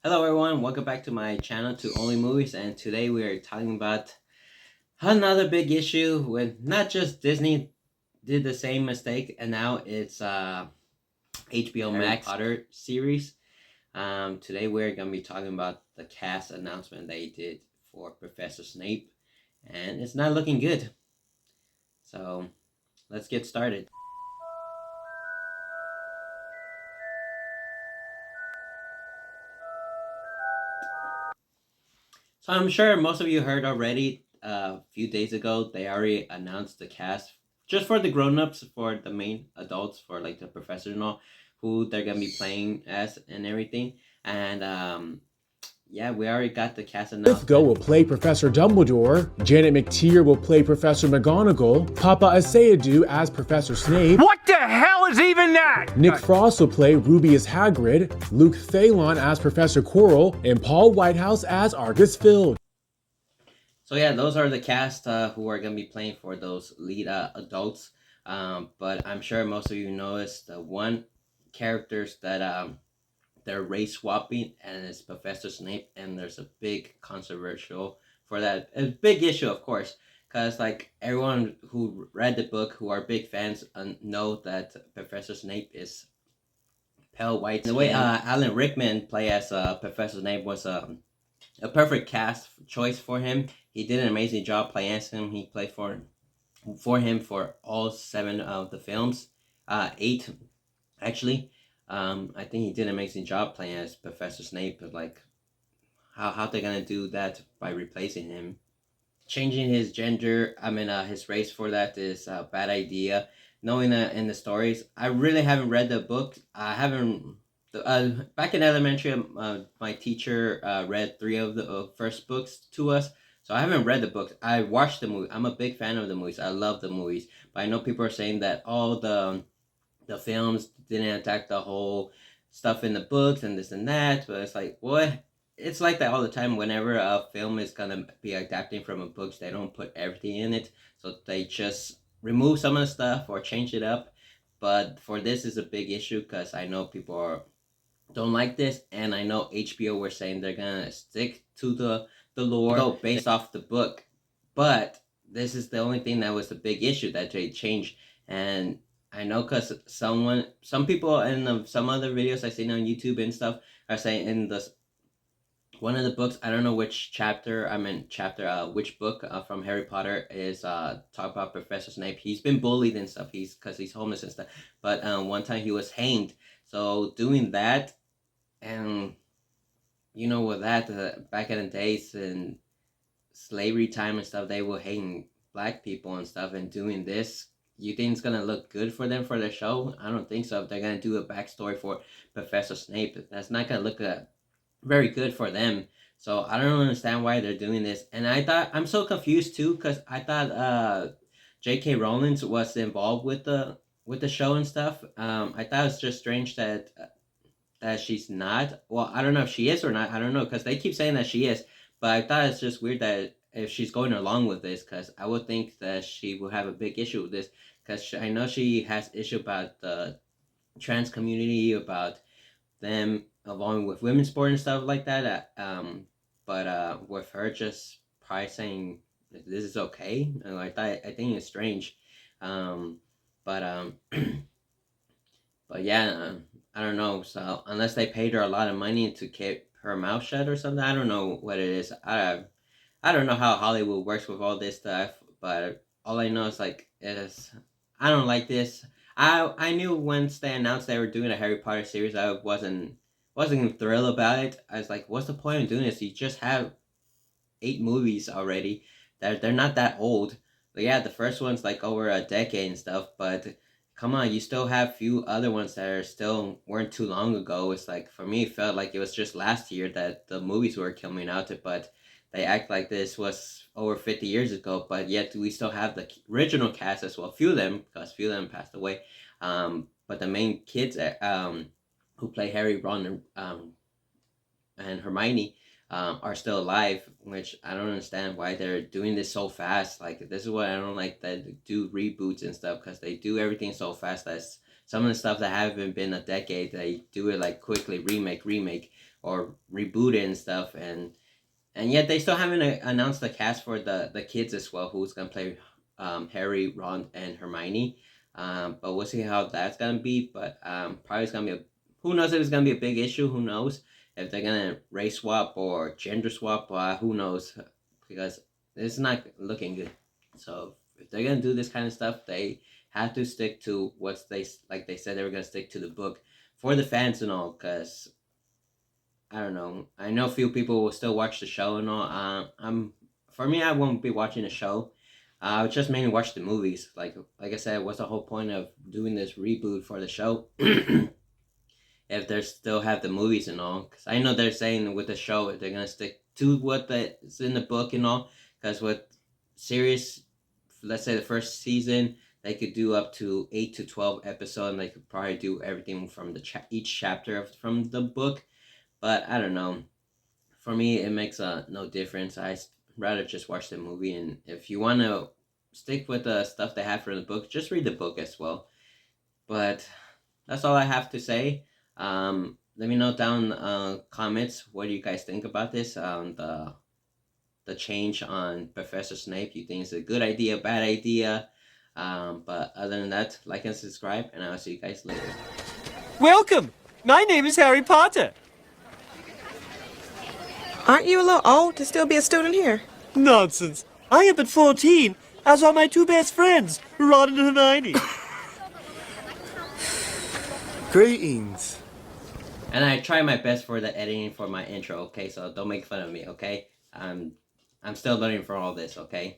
Hello everyone, welcome back to my channel to Only Movies, and today we are talking about another big issue with not just Disney did the same mistake and now it's HBO Harry Max Potter series. Today we're gonna be talking about the cast announcement they did for Professor Snape, and it's not looking good. So let's get started. So I'm sure most of you heard already. A few days ago, they already announced the cast just for the grown-ups, for the main adults, for like the professor and all, who they're gonna be playing as and everything. And yeah, we already got the cast Lithgow will announcement. play Professor Dumbledore, Janet McTeer will play Professor McGonagall, Papa Aseadu as Professor Snape, What the hell is even that? Nick Frost will play Ruby as Hagrid, Luke Thalon as Professor Quirrell, and Paul Whitehouse as Argus Filch. So yeah, those are the cast who are gonna be playing for those lead adults. But I'm sure most of you noticed the one characters that they're race swapping, and it's Professor Snape, and there's a big controversial for that. A big issue, of course, because like everyone who read the book, who are big fans, know that Professor Snape is pale white. The way Alan Rickman play as Professor Snape was a perfect cast choice for him. He did an amazing job playing as him. He played for him for all seven of the films, eight actually. I think he did an amazing job playing as Professor Snape. But like, how they're gonna do that by replacing him? Changing his gender, his race for that is a bad idea. Knowing that in the stories, I really haven't read the book. I haven't. Back in elementary, my teacher read three of the first books to us. So I haven't read the books. I watched the movie. I'm a big fan of the movies. I love the movies. But I know people are saying that all the films didn't attack the whole stuff in the books and this and that. But it's like, what? It's like that all the time. Whenever a film is gonna be adapting from a book, they don't put everything in it, so they just remove some of the stuff or change it up. But for this is a big issue because I know people don't like this, and I know HBO were saying they're gonna stick to the lore, go based off the book. But this is the only thing that was the big issue that they changed. And I know because some people in some other videos I seen on YouTube and stuff are saying in this one of the books, I don't know which chapter, which book from Harry Potter is talk about Professor Snape. He's been bullied and stuff. He's because he's homeless and stuff. But one time he was hanged. So doing that, and with that, back in the days and slavery time and stuff, they were hating black people and stuff, and doing this, you think it's gonna look good for them for their show? I don't think so. If they're gonna do a backstory for Professor Snape, that's not gonna look very good for them. So I don't understand why they're doing this. And I'm so confused too, because I thought J.K. Rowling was involved with the show and stuff. I thought it's just strange that she's not. Well, I don't know if she is or not. I don't know because they keep saying that she is, but I thought it's just weird that if she's going along with this, because I would think that she would have a big issue with this, because I know she has issue about the trans community, about them along with women's sport and stuff like that. But with her just probably saying this is okay, I think it's strange. Um, but But yeah, I don't know. So unless they paid her a lot of money to keep her mouth shut or something, I don't know what it is. I don't know how Hollywood works with all this stuff, but all I know is like it is. I don't like this. I knew once they announced they were doing a Harry Potter series, I wasn't thrilled about it. I was like, what's the point of doing this? You just have eight movies already. They're not that old. But yeah, the first one's like over a decade and stuff. But come on, you still have few other ones that are still weren't too long ago. It's like for me, it felt like it was just last year that the movies were coming out. But they act like this was over 50 years ago. But yet we still have the original cast as well. Few of them, because few of them passed away. But the main kids who play Harry, Ron, and Hermione are still alive, which I don't understand why they're doing this so fast. Like this is what I don't like, that they do reboots and stuff, because they do everything so fast that's some of the stuff that haven't been a decade, they do it like quickly, remake, or reboot it and stuff, and yet they still haven't announced the cast for the kids as well, who's gonna play Harry, Ron, and Hermione. But we'll see how that's gonna be. But probably it's gonna be who knows if it's gonna be a big issue. Who knows if they're gonna race swap or gender swap? Who knows? Because it's not looking good. So if they're gonna do this kind of stuff, they have to stick to what they said they were gonna stick to the book for the fans and all. Because I don't know. I know few people will still watch the show and all. For me, I won't be watching the show. I would just mainly watch the movies. Like I said, what's the whole point of doing this reboot for the show if they still have the movies and all? Because I know they're saying with the show they're gonna stick to what is in the book and all. Because with series, let's say the first season, they could do up to 8 to 12 episodes, and they could probably do everything from each chapter from the book. But I don't know. For me, it makes no difference. I rather just watch the movie, and if you want to stick with the stuff they have for the book, just read the book as well. But that's all I have to say. Let me know down comments what do you guys think about this. The change on Professor Snape. You think it's a good idea, bad idea? But other than that, like and subscribe, and I'll see you guys later. Welcome! My name is Harry Potter. Aren't you a little old to still be a student here? Nonsense. I am but 14, as are my two best friends, Ron and Hermione. Greetings. And I try my best for the editing for my intro, okay? So don't make fun of me, okay? I'm still learning for all this, okay?